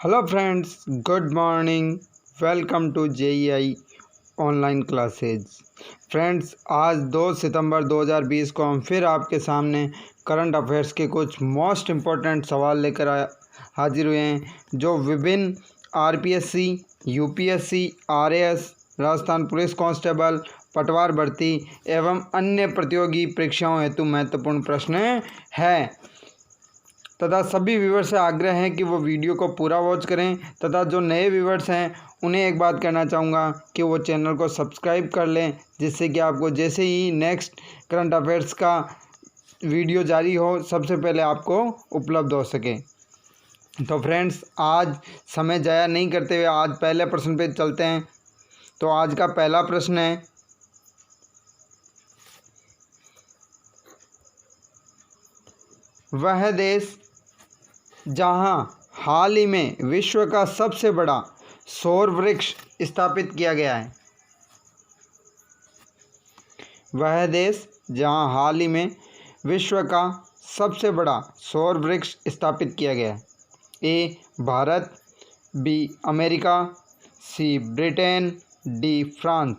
Hello friends, good morning. Welcome to JEE online classes. Friends, आज 2 सितंबर 2020 को हम फिर आपके सामने करंट अफेयर्स के कुछ मोस्ट इम्पोर्टेंट सवाल लेकर हाजिर हुए हैं, जो विभिन्न RPSC, UPSC, RAS, Rajasthan police constable, पटवार भर्ती एवं अन्य प्रतियोगी परीक्षाओं हेतु महत्वपूर्ण प्रश्न हैं तथा सभी व्यूवर्स से आग्रह है कि वो वीडियो को पूरा वॉच करें तथा जो नए व्यूवर्स हैं उन्हें एक बात कहना चाहूँगा कि वो चैनल को सब्सक्राइब कर लें, जिससे कि आपको जैसे ही नेक्स्ट करंट अफेयर्स का वीडियो जारी हो सबसे पहले आपको उपलब्ध हो सके। तो फ्रेंड्स, आज समय ज़ाया नहीं करते हुए आज पहले प्रश्न पे चलते हैं। तो आज का पहला प्रश्न है, वह देश जहां हाल ही में विश्व का सबसे बड़ा सौर वृक्ष स्थापित किया गया है। वह देश जहां हाल ही में विश्व का सबसे बड़ा सौर वृक्ष स्थापित किया गया है। ए भारत, बी अमेरिका, सी ब्रिटेन, डी फ्रांस।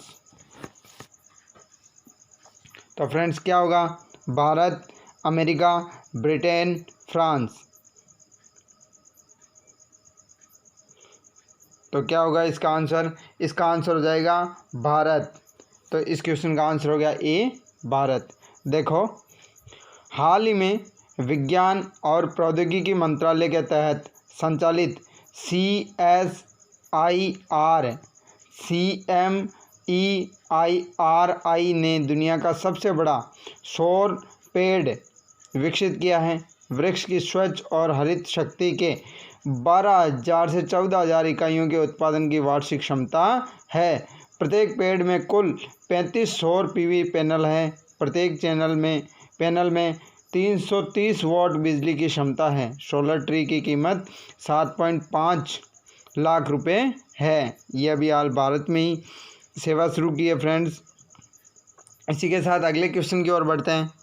तो फ्रेंड्स, क्या होगा? Bharat, America, Britain, France. तो क्या होगा इसका आंसर? इसका आंसर हो जाएगा भारत। तो इस क्वेश्चन का आंसर हो गया ए भारत। देखो, हाल ही में विज्ञान और प्रौद्योगिकी मंत्रालय के तहत संचालित CSIR-CMEIRI ने दुनिया का सबसे बड़ा सौर पेड़ विकसित किया है। वृक्ष की स्वच्छ और हरित शक्ति के 12,000 से 14,000 इकाइयों के उत्पादन की वार्षिक क्षमता है। प्रत्येक पेड़ में कुल 35 सौर पीवी पैनल है। प्रत्येक पैनल में 330 वॉट बिजली की क्षमता है। सोलर ट्री की कीमत 7.5 लाख रुपए है। ये अभी हाल भारत में ही सेवा शुरू की है। फ्रेंड्स, इसी के साथ अगले क्वेश्चन की ओर बढ़ते हैं।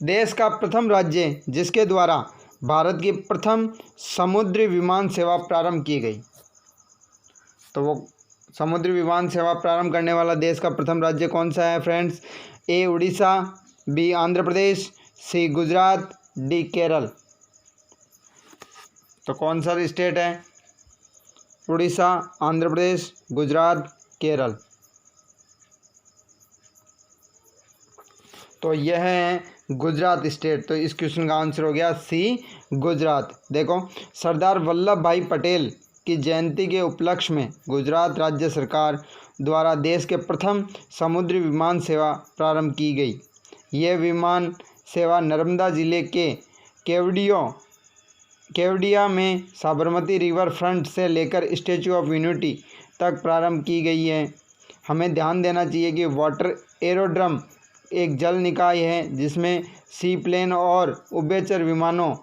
देश का प्रथम राज्य जिसके द्वारा भारत की प्रथम समुद्री विमान सेवा प्रारंभ की गई। तो वो समुद्री विमान सेवा प्रारंभ करने वाला देश का प्रथम राज्य कौन सा है फ्रेंड्स? ए उड़ीसा, बी आंध्र प्रदेश, सी गुजरात, डी केरल। तो कौन सा स्टेट है? उड़ीसा, आंध्र प्रदेश, गुजरात, केरल। तो यह है गुजरात स्टेट। तो इस क्वेश्चन का आंसर हो गया सी गुजरात। देखो, सरदार वल्लभ भाई पटेल की जयंती के उपलक्ष्य में गुजरात राज्य सरकार द्वारा देश के प्रथम समुद्री विमान सेवा प्रारंभ की गई। यह विमान सेवा नर्मदा जिले के केवडिया में साबरमती रिवर फ्रंट से लेकर स्टैचू ऑफ यूनिटी तक प्रारंभ की गई है। हमें ध्यान देना चाहिए कि वाटर एरोड्रम एक जल निकाय है जिसमें सी प्लेन और उभयचर विमानों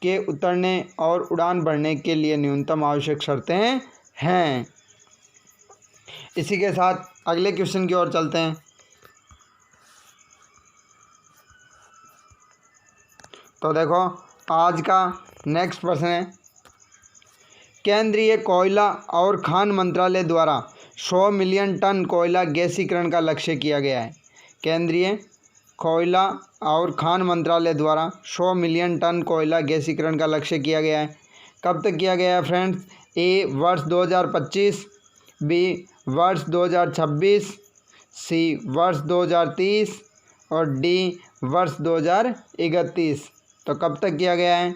के उतरने और उड़ान भरने के लिए न्यूनतम आवश्यक शर्तें हैं। इसी के साथ अगले क्वेश्चन की ओर चलते हैं। तो देखो, आज का नेक्स्ट प्रश्न है, केंद्रीय कोयला और खान मंत्रालय द्वारा 100 मिलियन टन कोयला गैसीकरण का लक्ष्य किया गया है। केंद्रीय कोयला और खान मंत्रालय द्वारा 100 मिलियन टन कोयला गैसीकरण का लक्ष्य किया गया है। कब तक किया गया है फ्रेंड्स? ए वर्ष 2025, बी वर्ष 2026, सी वर्ष 2030 और डी वर्ष 2031। तो कब तक किया गया है?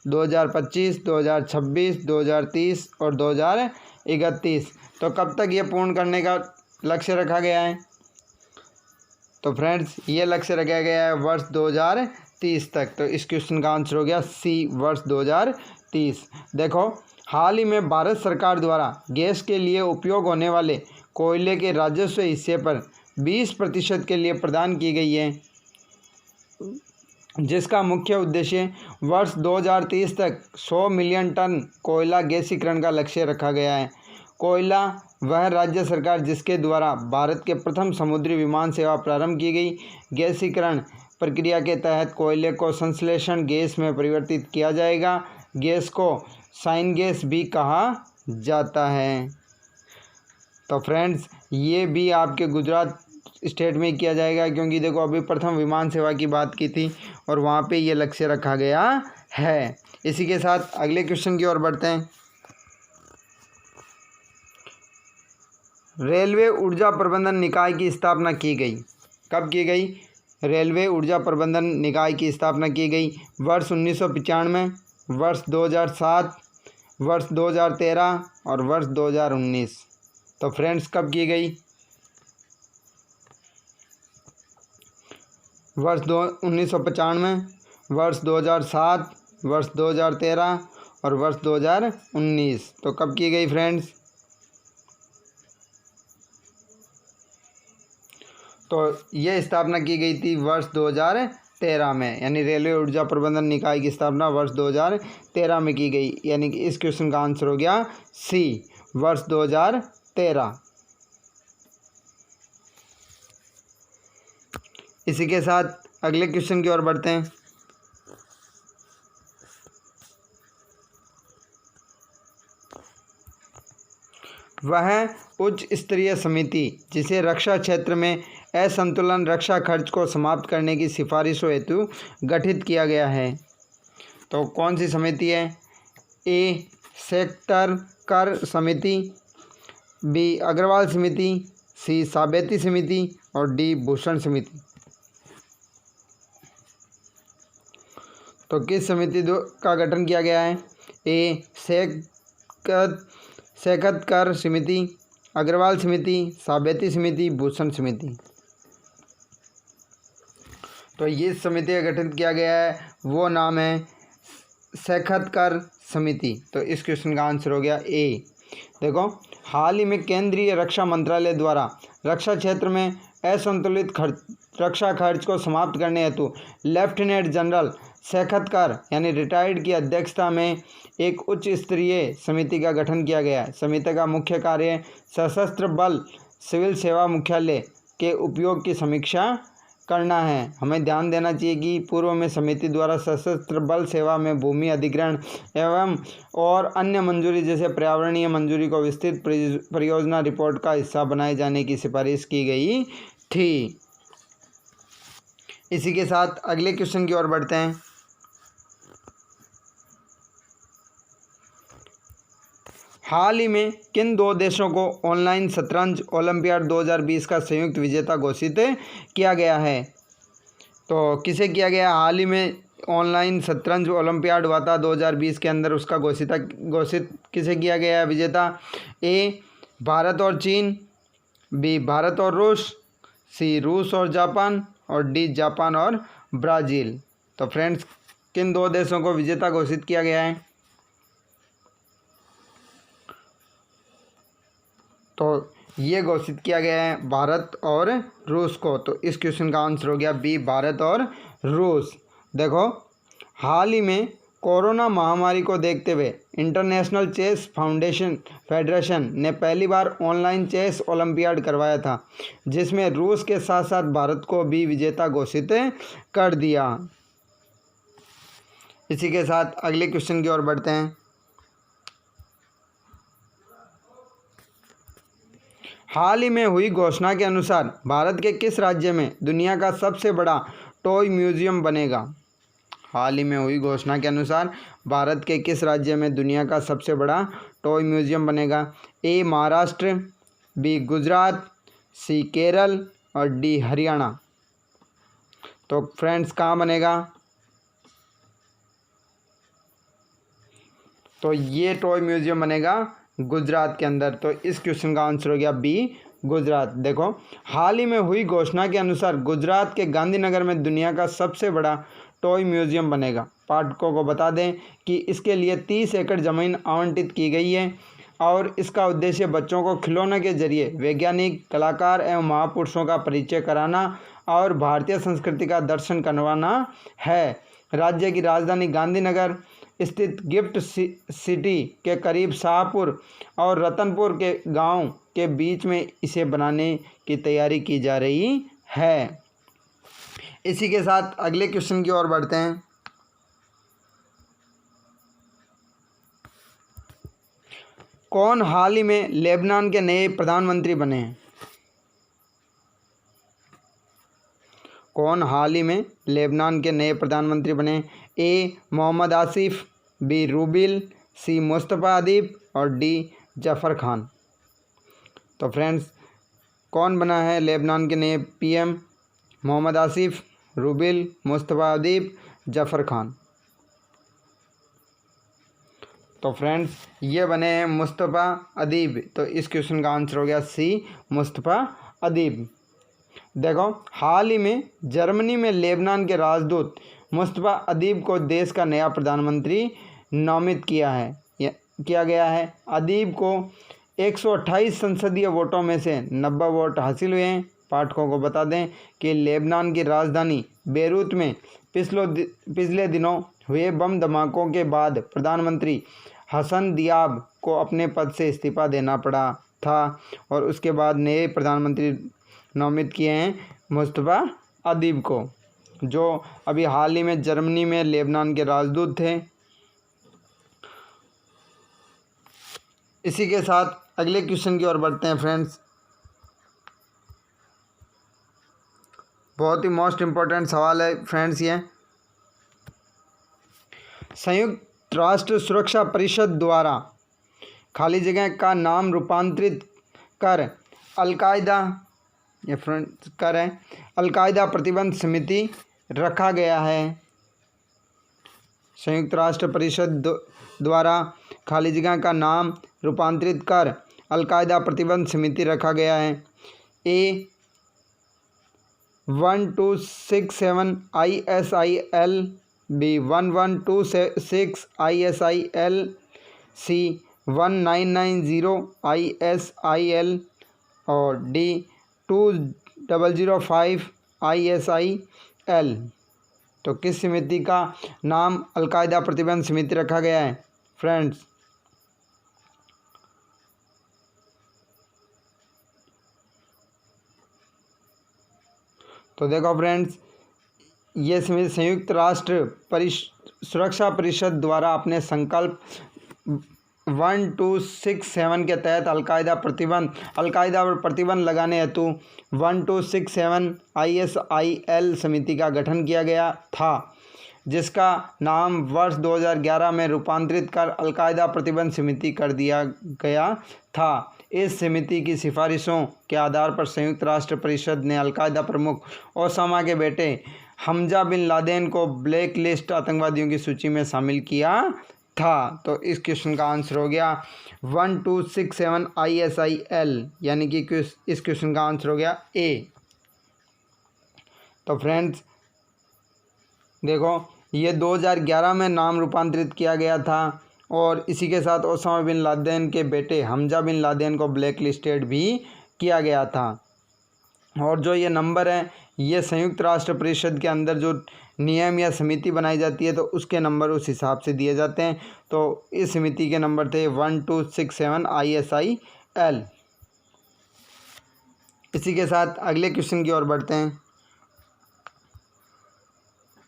2025, 2026, 2030 और 2031। तो कब तक ये पूर्ण करने का लक्ष्य रखा गया है? तो फ्रेंड्स, ये लक्ष्य रखा गया है वर्ष 2030 तक। तो इस क्वेश्चन का आंसर हो गया सी वर्ष 2030। देखो, हाल ही में भारत सरकार द्वारा गैस के लिए उपयोग होने वाले कोयले के राजस्व हिस्से पर 20% के लिए प्रदान की गई है, जिसका मुख्य उद्देश्य वर्ष 2030 तक 100 मिलियन टन कोयला गैसीकरण का लक्ष्य रखा गया है। कोयला वह राज्य सरकार जिसके द्वारा भारत के प्रथम समुद्री विमान सेवा प्रारंभ की गई। गैसीकरण प्रक्रिया के तहत कोयले को संश्लेषण गैस में परिवर्तित किया जाएगा। गैस को साइन गैस भी कहा जाता है। तो फ्रेंड्स ये भी आपके गुजरात स्टेट में किया जाएगा, क्योंकि देखो अभी प्रथम विमान सेवा की बात की थी और वहाँ पे ये लक्ष्य रखा गया है। इसी के साथ अगले क्वेश्चन की ओर बढ़ते हैं। रेलवे ऊर्जा प्रबंधन निकाय की स्थापना की गई। कब की गई? रेलवे ऊर्जा प्रबंधन निकाय की स्थापना की गई वर्ष 1995, वर्ष 2007, वर्ष 2013 और वर्ष 2019। तो फ्रेंड्स कब की गई? वर्ष 1995, वर्ष 2007, वर्ष 2013 और वर्ष 2019। तो कब की गई फ्रेंड्स? तो ये स्थापना की गई थी वर्ष 2013 में, यानी रेलवे ऊर्जा प्रबंधन निकाय की स्थापना वर्ष 2013 में की गई, यानी कि इस क्वेश्चन का आंसर हो गया सी, वर्ष 2013। इसी के साथ अगले क्वेश्चन की ओर बढ़ते हैं। वह उच्च स्तरीय समिति जिसे रक्षा क्षेत्र में असंतुलन रक्षा खर्च को समाप्त करने की सिफारिशों हेतु गठित किया गया है। तो कौन सी समिति है? ए सेक्टर कर समिति, बी अग्रवाल समिति, सी साबेती समिति और डी भूषण समिति। तो किस समिति का गठन किया गया है? ए सेकत कर समिति, अग्रवाल समिति, साबेती समिति, भूषण समिति। तो ये समिति का गठन किया गया है वो नाम है सेखत कर समिति। तो इस क्वेश्चन का आंसर हो गया ए। देखो हाल ही में केंद्रीय रक्षा मंत्रालय द्वारा रक्षा क्षेत्र में असंतुलित रक्षा खर्च को समाप्त करने हेतु लेफ्टिनेंट जनरल सेखत कर यानी रिटायर्ड की अध्यक्षता में एक उच्च स्तरीय समिति का गठन किया गया है। समिति का मुख्य कार्य सशस्त्र बल सिविल सेवा मुख्यालय के उपयोग की समीक्षा करना है। हमें ध्यान देना चाहिए कि पूर्व में समिति द्वारा सशस्त्र बल सेवा में भूमि अधिग्रहण एवं और अन्य मंजूरी जैसे पर्यावरणीय मंजूरी को विस्तृत परियोजना रिपोर्ट का हिस्सा बनाए जाने की सिफारिश की गई थी। इसी के साथ अगले क्वेश्चन की ओर बढ़ते हैं। हाल ही में किन दो देशों को ऑनलाइन शतरंज ओलंपियाड 2020 का संयुक्त विजेता घोषित किया गया है? तो किसे किया गया? हाल ही में ऑनलाइन शतरंज ओलंपियाड हुआ था 2020 के अंदर, उसका घोषित किसे किया गया है विजेता? ए भारत और चीन, बी भारत और रूस, सी रूस और जापान और डी जापान और ब्राज़ील। तो फ्रेंड्स किन दो देशों को विजेता घोषित किया गया है? तो ये घोषित किया गया है भारत और रूस को। तो इस क्वेश्चन का आंसर हो गया बी भारत और रूस। देखो हाल ही में कोरोना महामारी को देखते हुए इंटरनेशनल चेस फेडरेशन ने पहली बार ऑनलाइन चेस ओलंपियाड करवाया था, जिसमें रूस के साथ साथ भारत को भी विजेता घोषित कर दिया। इसी के साथ अगले क्वेश्चन की ओर बढ़ते हैं। हाल ही में हुई घोषणा के अनुसार भारत के किस राज्य में दुनिया का सबसे बड़ा टॉय म्यूजियम बनेगा? हाल ही में हुई घोषणा के अनुसार भारत के किस राज्य में दुनिया का सबसे बड़ा टॉय म्यूजियम बनेगा? ए महाराष्ट्र, बी गुजरात, सी केरल और डी हरियाणा। तो फ्रेंड्स कहाँ बनेगा? तो ये टॉय म्यूजियम बनेगा गुजरात के अंदर। तो इस क्वेश्चन का आंसर हो गया बी गुजरात। देखो हाल ही में हुई घोषणा के अनुसार गुजरात के गांधीनगर में दुनिया का सबसे बड़ा टॉय म्यूजियम बनेगा। पाठकों को बता दें कि इसके लिए 30 एकड़ ज़मीन आवंटित की गई है और इसका उद्देश्य बच्चों को खिलौनों के जरिए वैज्ञानिक, कलाकार एवं महापुरुषों का परिचय कराना और भारतीय संस्कृति का दर्शन करवाना है। राज्य की राजधानी गांधीनगर स्थित गिफ्ट सिटी के करीब शाहपुर और रतनपुर के गांव के बीच में इसे बनाने की तैयारी की जा रही है। इसी के साथ अगले क्वेश्चन की ओर बढ़ते हैं। कौन हाल ही में लेबनान के नए प्रधानमंत्री बने हैं? कौन हाल ही में लेबनान के नए प्रधानमंत्री बने? ए मोहम्मद आसिफ, बी रूबिल, सी मुस्तफ़ा अदीब और डी जफ़र खान। तो फ्रेंड्स, कौन बना है लेबनान के नए पीएम? मोहम्मद आसिफ, रूबिल, मुस्तफ़ा अदीब, जफ़र खान। तो फ्रेंड्स, ये बने हैं मुस्तफ़ा अदीब। तो इस क्वेश्चन का आंसर हो गया सी, मुस्तफ़ा अदीब। देखो, हाल ही में जर्मनी में लेबनान के राजदूत मुस्तफ़ा अदीब को देश का नया प्रधानमंत्री नामित किया गया है। अदीब को 128 संसदीय वोटों में से 90 वोट हासिल हुए हैं। पाठकों को बता दें कि लेबनान की राजधानी बेरूत में पिछले दिनों हुए बम धमाकों के बाद प्रधानमंत्री हसन दियाब को अपने पद से इस्तीफा देना पड़ा था और उसके बाद नए प्रधानमंत्री नामित किए हैं मुस्तफ़ा अदीब को, जो अभी हाल ही में जर्मनी में लेबनान के राजदूत थे। इसी के साथ अगले क्वेश्चन की ओर बढ़ते हैं फ्रेंड्स। बहुत ही मोस्ट इम्पोर्टेंट सवाल है फ्रेंड्स ये। संयुक्त राष्ट्र सुरक्षा परिषद द्वारा खाली जगह का नाम रूपांतरित कर अलकायदा प्रतिबंध समिति रखा गया है। संयुक्त राष्ट्र परिषद द्वारा खाली जगह का नाम रूपांतरित कर अलकायदा प्रतिबंध समिति रखा गया है। ए 1267 ISIL, बी 1126 ISIL, सी 1990 ISIL और डी 2005 ISIL। तो किस समिति का नाम अलकायदा प्रतिबंध समिति रखा गया है फ्रेंड्स? तो देखो फ्रेंड्स, ये समिति संयुक्त राष्ट्र सुरक्षा परिषद द्वारा अपने संकल्प 1267 के तहत अलकायदा पर प्रतिबंध लगाने हेतु 1267 ISIL समिति का गठन किया गया था, जिसका नाम वर्ष 2011 में रूपांतरित कर अलकायदा प्रतिबंध समिति कर दिया गया था। इस समिति की सिफारिशों के आधार पर संयुक्त राष्ट्र परिषद ने अलकायदा प्रमुख ओसामा के बेटे हमजा बिन लादेन को ब्लैक लिस्ट आतंकवादियों की सूची में शामिल किया था। तो इस क्वेश्चन का आंसर हो गया 1267 ISIL, यानी कि इस क्वेश्चन का आंसर हो गया ए। तो फ्रेंड्स देखो, ये 2011 में नाम रूपांतरित किया गया था और इसी के साथ ओसामा बिन लादेन के बेटे हमजा बिन लादेन को ब्लैक लिस्टेड भी किया गया था। और जो ये नंबर है, ये संयुक्त राष्ट्र परिषद के अंदर जो नियम या समिति बनाई जाती है तो उसके नंबर उस हिसाब से दिए जाते हैं। तो इस समिति के नंबर थे 1267 ISIL। इसी के साथ अगले क्वेश्चन की ओर बढ़ते हैं।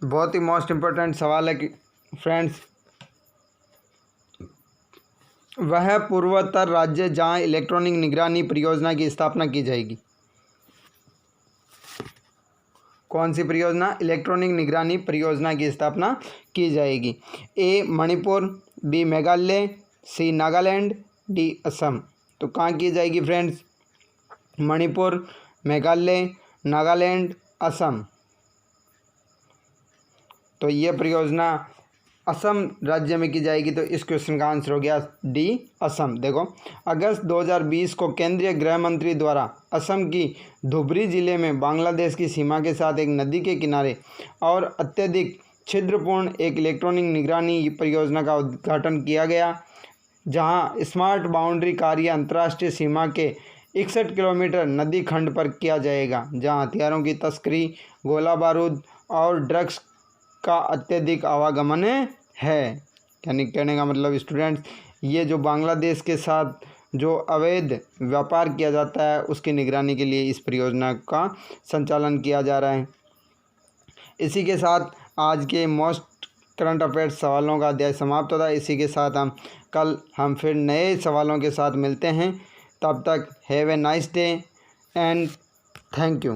बहुत ही मोस्ट इम्पोर्टेंट सवाल है कि फ्रेंड्स, वह पूर्वोत्तर राज्य जहां इलेक्ट्रॉनिक निगरानी परियोजना की स्थापना की जाएगी। कौन सी परियोजना? इलेक्ट्रॉनिक निगरानी परियोजना की स्थापना की जाएगी। ए मणिपुर, बी मेघालय, सी नागालैंड, डी असम। तो कहाँ की जाएगी फ्रेंड्स? मणिपुर, मेघालय, नागालैंड, असम। तो ये परियोजना असम राज्य में की जाएगी। तो इस क्वेश्चन का आंसर हो गया डी असम। देखो, अगस्त 2020 को केंद्रीय गृह मंत्री द्वारा असम की धुबरी जिले में बांग्लादेश की सीमा के साथ एक नदी के किनारे और अत्यधिक छिद्रपूर्ण एक इलेक्ट्रॉनिक निगरानी परियोजना का उद्घाटन किया गया, जहां स्मार्ट बाउंड्री कार्य अंतर्राष्ट्रीय सीमा के 61 किलोमीटर नदी खंड पर किया जाएगा, जहां हथियारों की तस्करी, गोला बारूद और ड्रग्स का अत्यधिक आवागमन है। यानी कहने का मतलब स्टूडेंट्स, ये जो बांग्लादेश के साथ जो अवैध व्यापार किया जाता है उसकी निगरानी के लिए इस परियोजना का संचालन किया जा रहा है। इसी के साथ आज के मोस्ट करंट अफेयर्स सवालों का अध्याय समाप्त होता है। इसी के साथ हम फिर नए सवालों के साथ मिलते हैं। तब तक have a nice day and thank you.